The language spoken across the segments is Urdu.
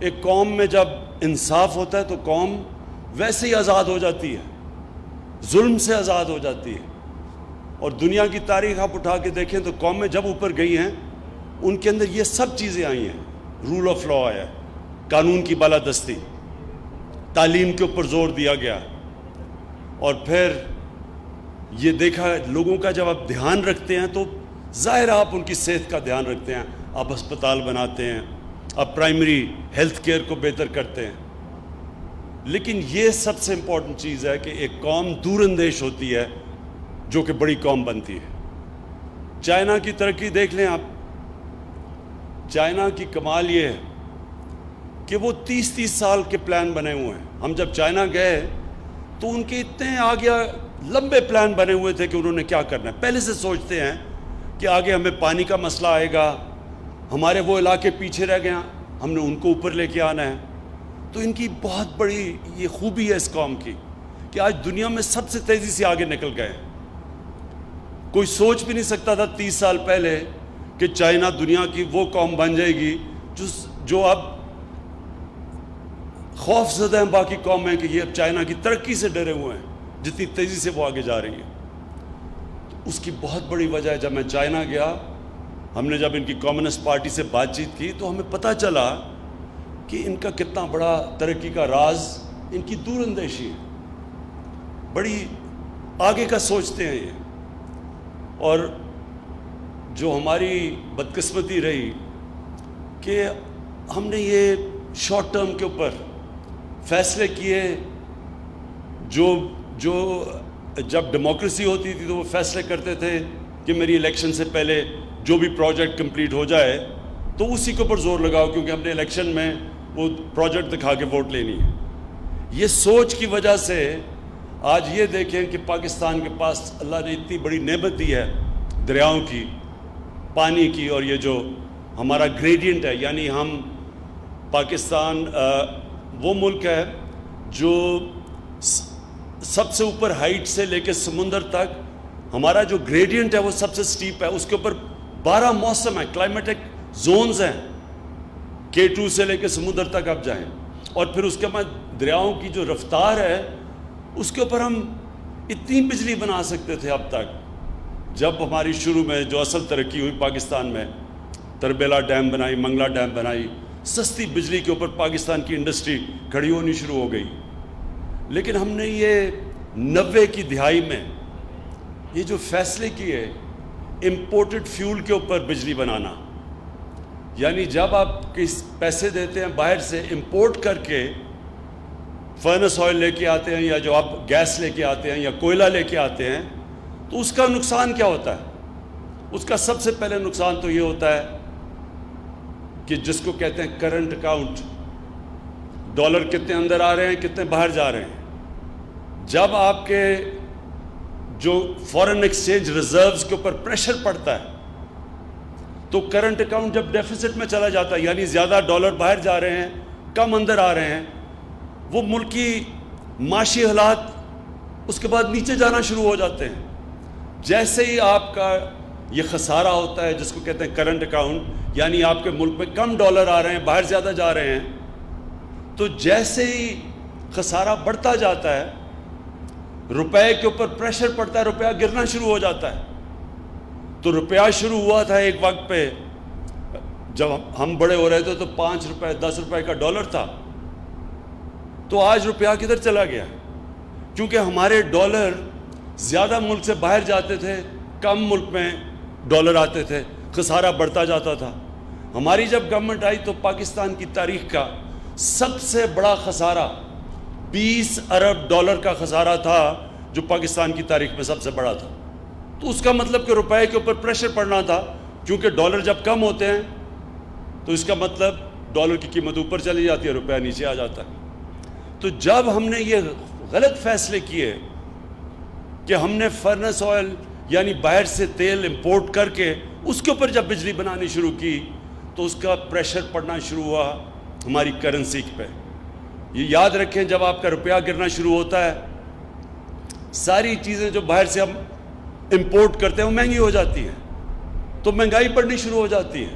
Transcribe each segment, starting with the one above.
ایک قوم میں جب انصاف ہوتا ہے تو قوم ویسے ہی آزاد ہو جاتی ہے، ظلم سے آزاد ہو جاتی ہے. اور دنیا کی تاریخ آپ اٹھا کے دیکھیں تو قومیں جب اوپر گئی ہیں ان کے اندر یہ سب چیزیں آئی ہیں. رول آف لا آیا، قانون کی بالادستی، تعلیم کے اوپر زور دیا گیا، اور پھر یہ دیکھا لوگوں کا جب آپ دھیان رکھتے ہیں تو ظاہر آپ ان کی صحت کا دھیان رکھتے ہیں، آپ ہسپتال بناتے ہیں، آپ پرائمری ہیلتھ کیئر کو بہتر کرتے ہیں. لیکن یہ سب سے امپورٹنٹ چیز ہے کہ ایک قوم دور اندیش ہوتی ہے جو کہ بڑی قوم بنتی ہے. چائنا کی ترقی دیکھ لیں آپ. چائنا کی کمال یہ ہے کہ وہ 30 سال کے پلان بنے ہوئے ہیں. ہم جب چائنا گئے تو ان کے اتنے آگے لمبے پلان بنے ہوئے تھے کہ انہوں نے کیا کرنا ہے. پہلے سے سوچتے ہیں کہ آگے ہمیں پانی کا مسئلہ آئے گا، ہمارے وہ علاقے پیچھے رہ گئے ہیں، ہم نے ان کو اوپر لے کے آنا ہے. تو ان کی بہت بڑی یہ خوبی ہے اس قوم کی کہ آج دنیا میں سب سے تیزی سے آگے نکل گئے. کوئی سوچ بھی نہیں سکتا تھا 30 سال پہلے کہ چائنا دنیا کی وہ قوم بن جائے گی جو اب خوف زدہ ہیں باقی قومیں کہ یہ اب چائنا کی ترقی سے ڈرے ہوئے ہیں جتنی تیزی سے وہ آگے جا رہی ہے. اس کی بہت بڑی وجہ ہے جب میں چائنا گیا، ہم نے جب ان کی کمیونسٹ پارٹی سے بات چیت کی تو ہمیں پتہ چلا کہ ان کا کتنا بڑا ترقی کا راز ان کی دور اندیشی ہے. بڑی آگے کا سوچتے ہیں یہ. اور جو ہماری بدقسمتی رہی کہ ہم نے یہ شارٹ ٹرم کے اوپر فیصلے کیے، جو جب ڈیموکریسی ہوتی تھی تو وہ فیصلے کرتے تھے کہ میری الیکشن سے پہلے جو بھی پروجیکٹ کمپلیٹ ہو جائے تو اسی کے اوپر زور لگاؤ کیونکہ ہم نے الیکشن میں وہ پروجیکٹ دکھا کے ووٹ لینی ہے. یہ سوچ کی وجہ سے آج یہ دیکھیں کہ پاکستان کے پاس اللہ نے اتنی بڑی نعمت دی ہے دریاؤں کی، پانی کی، اور یہ جو ہمارا گریڈینٹ ہے، یعنی ہم پاکستان وہ ملک ہے جو سب سے اوپر ہائٹ سے لے کے سمندر تک ہمارا جو گریڈینٹ ہے وہ سب سے سٹیپ ہے. اس کے اوپر 12 موسم ہیں، کلائمیٹک زونز ہیں، K2 سے لے کے سمندر تک آپ جائیں. اور پھر اس کے بعد دریاؤں کی جو رفتار ہے اس کے اوپر ہم اتنی بجلی بنا سکتے تھے اب تک. جب ہماری شروع میں جو اصل ترقی ہوئی پاکستان میں، تربیلا ڈیم بنائی، منگلا ڈیم بنائی، سستی بجلی کے اوپر پاکستان کی انڈسٹری کھڑی ہونی شروع ہو گئی. لیکن ہم نے یہ 90 کی دہائی میں یہ جو فیصلے کیے امپورٹڈ فیول کے اوپر بجلی بنانا، یعنی جب آپ کس پیسے دیتے ہیں باہر سے امپورٹ کر کے فرنس آئل لے کے آتے ہیں یا جو آپ گیس لے کے آتے ہیں یا کوئلہ لے کے آتے ہیں، تو اس کا نقصان کیا ہوتا ہے؟ اس کا سب سے پہلے نقصان تو یہ ہوتا ہے کہ جس کو کہتے ہیں کرنٹ اکاؤنٹ، ڈالر کتنے اندر آ رہے ہیں کتنے باہر جا رہے ہیں. جب آپ کے جو فارن ایکسچینج ریزروز کے اوپر پریشر پڑتا ہے تو کرنٹ اکاؤنٹ جب ڈیفیسٹ میں چلا جاتا ہے، یعنی زیادہ ڈالر باہر جا رہے ہیں کم اندر آ رہے ہیں، وہ ملک کی معاشی حالات اس کے بعد نیچے جانا شروع ہو جاتے ہیں. جیسے ہی آپ کا یہ خسارہ ہوتا ہے جس کو کہتے ہیں کرنٹ اکاؤنٹ، یعنی آپ کے ملک میں کم ڈالر آ رہے ہیں باہر زیادہ جا رہے ہیں، تو جیسے ہی خسارہ بڑھتا جاتا ہے روپے کے اوپر پریشر پڑتا ہے، روپیہ گرنا شروع ہو جاتا ہے. تو روپیہ شروع ہوا تھا ایک وقت پہ جب ہم بڑے ہو رہے تھے تو 5 روپے 10 روپے کا ڈالر تھا، تو آج روپیہ کدھر چلا گیا؟ کیونکہ ہمارے ڈالر زیادہ ملک سے باہر جاتے تھے، کم ملک میں ڈالر آتے تھے، خسارہ بڑھتا جاتا تھا. ہماری جب گورنمنٹ آئی تو پاکستان کی تاریخ کا سب سے بڑا خسارہ 20 ارب ڈالر کا خسارہ تھا جو پاکستان کی تاریخ میں سب سے بڑا تھا. تو اس کا مطلب کہ روپے کے اوپر پریشر پڑنا تھا، کیونکہ ڈالر جب کم ہوتے ہیں تو اس کا مطلب ڈالر کی قیمت اوپر چلی جاتی ہے، روپیہ نیچے آ جاتا ہے. تو جب ہم نے یہ غلط فیصلے کیے کہ ہم نے فرنس آئل یعنی باہر سے تیل امپورٹ کر کے اس کے اوپر جب بجلی بنانی شروع کی تو اس کا پریشر پڑنا شروع ہوا ہماری کرنسی پہ. یہ یاد رکھیں جب آپ کا روپیہ گرنا شروع ہوتا ہے ساری چیزیں جو باہر سے ہم امپورٹ کرتے ہیں وہ مہنگی ہو جاتی ہیں، تو مہنگائی بڑھنی شروع ہو جاتی ہے.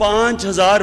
5000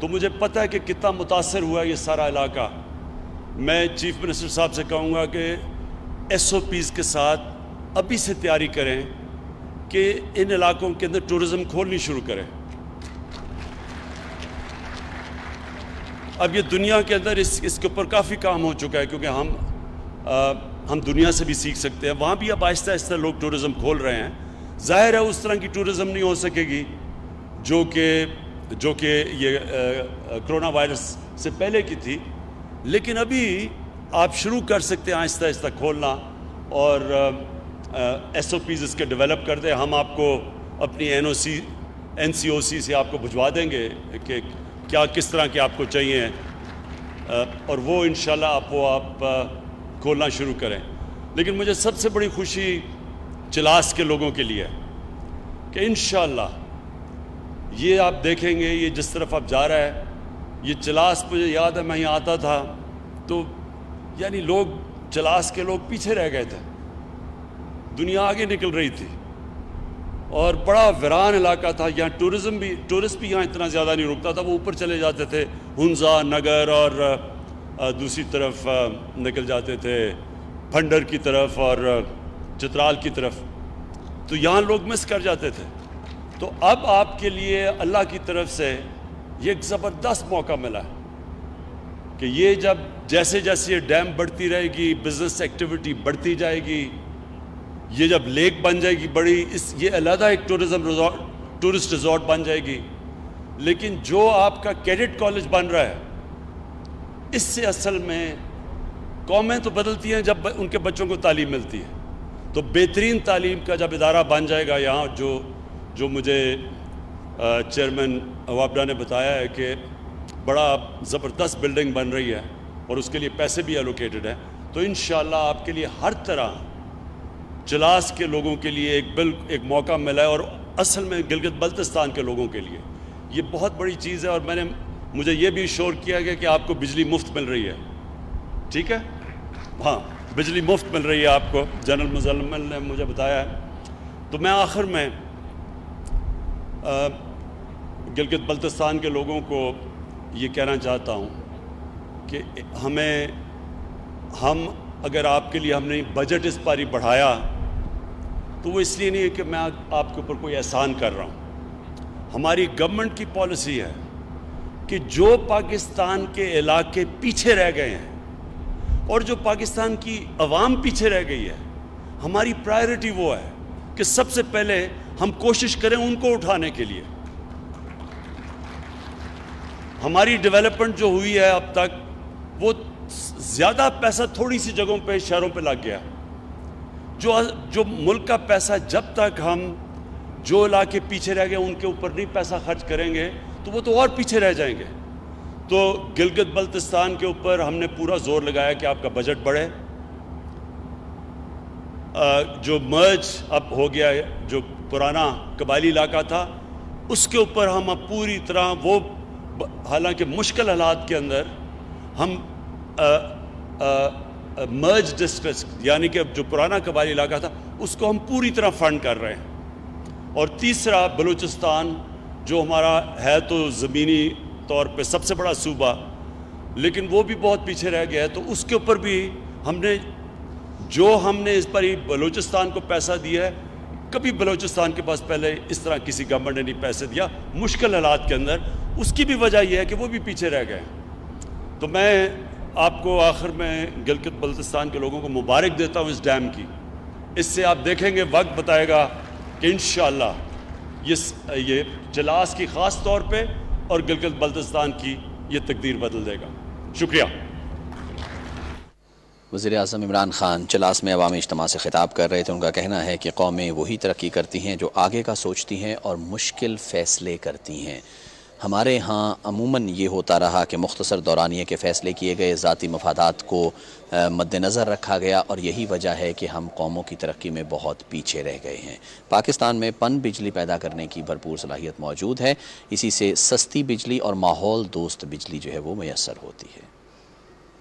تو مجھے پتہ ہے کہ کتنا متاثر ہوا یہ سارا علاقہ. میں چیف منسٹر صاحب سے کہوں گا کہ SOPs کے ساتھ ابھی سے تیاری کریں کہ ان علاقوں کے اندر ٹورزم کھولنی شروع کریں. اب یہ دنیا کے اندر اس کے اوپر کافی کام ہو چکا ہے، کیونکہ ہم دنیا سے بھی سیکھ سکتے ہیں. وہاں بھی اب آہستہ آہستہ لوگ ٹورزم کھول رہے ہیں. ظاہر ہے اس طرح کی ٹورزم نہیں ہو سکے گی جو کہ یہ کرونا وائرس سے پہلے کی تھی، لیکن ابھی آپ شروع کر سکتے ہیں آہستہ آہستہ کھولنا، اور SOPs اس کے ڈیولپ کر دیں. ہم آپ کو اپنی NCOC سے آپ کو بھجوا دیں گے کہ کس طرح کے آپ کو چاہیے، اور وہ انشاءاللہ آپ کھولنا شروع کریں. لیکن مجھے سب سے بڑی خوشی چلاس کے لوگوں کے لیے کہ انشاءاللہ یہ آپ دیکھیں گے، یہ جس طرف آپ جا رہا ہے یہ چلاس. مجھے یاد ہے میں یہاں آتا تھا تو یعنی چلاس کے لوگ پیچھے رہ گئے تھے، دنیا آگے نکل رہی تھی، اور بڑا ویران علاقہ تھا. یہاں ٹورسٹ بھی یہاں اتنا زیادہ نہیں رکتا تھا، وہ اوپر چلے جاتے تھے ہنزا نگر اور دوسری طرف نکل جاتے تھے پھنڈر کی طرف اور چترال کی طرف. تو یہاں لوگ مس کر جاتے تھے. تو اب آپ کے لیے اللہ کی طرف سے یہ ایک زبردست موقع ملا ہے کہ یہ جیسے یہ ڈیم بڑھتی رہے گی، بزنس ایکٹیویٹی بڑھتی جائے گی، یہ جب لیک بن جائے گی بڑی، یہ علیحدہ ایک ٹورسٹ ریزورٹ بن جائے گی. لیکن جو آپ کا کیڈٹ کالج بن رہا ہے، اس سے اصل میں قومیں تو بدلتی ہیں جب ان کے بچوں کو تعلیم ملتی ہے. تو بہترین تعلیم کا جب ادارہ بن جائے گا یہاں، جو مجھے چیئرمین عوابدہ نے بتایا ہے کہ بڑا زبردست بلڈنگ بن رہی ہے اور اس کے لیے پیسے بھی الوکیٹڈ ہیں، تو انشاءاللہ آپ کے لیے ہر طرح چلاس کے لوگوں کے لیے ایک موقع ملا ہے، اور اصل میں گلگت بلتستان کے لوگوں کے لیے یہ بہت بڑی چیز ہے. اور مجھے یہ بھی شور کیا گیا کہ آپ کو بجلی مفت مل رہی ہے. ٹھیک ہے، ہاں بجلی مفت مل رہی ہے آپ کو، جنرل مزمل نے مجھے بتایا ہے. تو میں آخر میں گلگت بلتستان کے لوگوں کو یہ کہنا چاہتا ہوں کہ ہم اگر آپ کے لیے ہم نے بجٹ اس پاری بڑھایا تو وہ اس لیے نہیں ہے کہ میں آپ کے اوپر کوئی احسان کر رہا ہوں. ہماری گورنمنٹ کی پالیسی ہے کہ جو پاکستان کے علاقے پیچھے رہ گئے ہیں اور جو پاکستان کی عوام پیچھے رہ گئی ہے، ہماری پرائیورٹی وہ ہے کہ سب سے پہلے ہم کوشش کریں ان کو اٹھانے کے لیے. ہماری ڈیولپمنٹ جو ہوئی ہے اب تک، وہ زیادہ پیسہ تھوڑی سی جگہوں پہ شہروں پہ لگ گیا. جو ملک کا پیسہ جب تک ہم جو علاقے پیچھے رہ گئے ان کے اوپر نہیں پیسہ خرچ کریں گے تو وہ تو اور پیچھے رہ جائیں گے. تو گلگت بلتستان کے اوپر ہم نے پورا زور لگایا کہ آپ کا بجٹ بڑھے. جو مرج اب ہو گیا ہے، جو پرانا قبائلی علاقہ تھا، اس کے اوپر ہم اب پوری طرح وہ، حالانکہ مشکل حالات کے اندر ہم مرج ڈسٹرکٹ یعنی کہ جو پرانا قبائلی علاقہ تھا اس کو ہم پوری طرح فنڈ کر رہے ہیں. اور تیسرا بلوچستان جو ہمارا ہے تو زمینی طور پہ سب سے بڑا صوبہ، لیکن وہ بھی بہت پیچھے رہ گیا ہے. تو اس کے اوپر بھی ہم نے اس پر ہی بلوچستان کو پیسہ دیا ہے. کبھی بلوچستان کے پاس پہلے اس طرح کسی گورنمنٹ نے نہیں پیسے دیا مشکل حالات کے اندر. اس کی بھی وجہ یہ ہے کہ وہ بھی پیچھے رہ گئے. تو میں آپ کو آخر میں گلگت بلتستان کے لوگوں کو مبارک دیتا ہوں اس ڈیم کی. اس سے آپ دیکھیں گے، وقت بتائے گا کہ انشاءاللہ یہ چلاس کی خاص طور پہ اور گلگت بلتستان کی یہ تقدیر بدل دے گا. شکریہ. وزیر اعظم عمران خان چلاس میں عوامی اجتماع سے خطاب کر رہے تھے. ان کا کہنا ہے کہ قومیں وہی ترقی کرتی ہیں جو آگے کا سوچتی ہیں اور مشکل فیصلے کرتی ہیں. ہمارے ہاں عموماً یہ ہوتا رہا کہ مختصر دورانیے کے فیصلے کیے گئے، ذاتی مفادات کو مد نظر رکھا گیا، اور یہی وجہ ہے کہ ہم قوموں کی ترقی میں بہت پیچھے رہ گئے ہیں. پاکستان میں پن بجلی پیدا کرنے کی بھرپور صلاحیت موجود ہے، اسی سے سستی بجلی اور ماحول دوست بجلی جو ہے وہ میسر ہوتی ہے.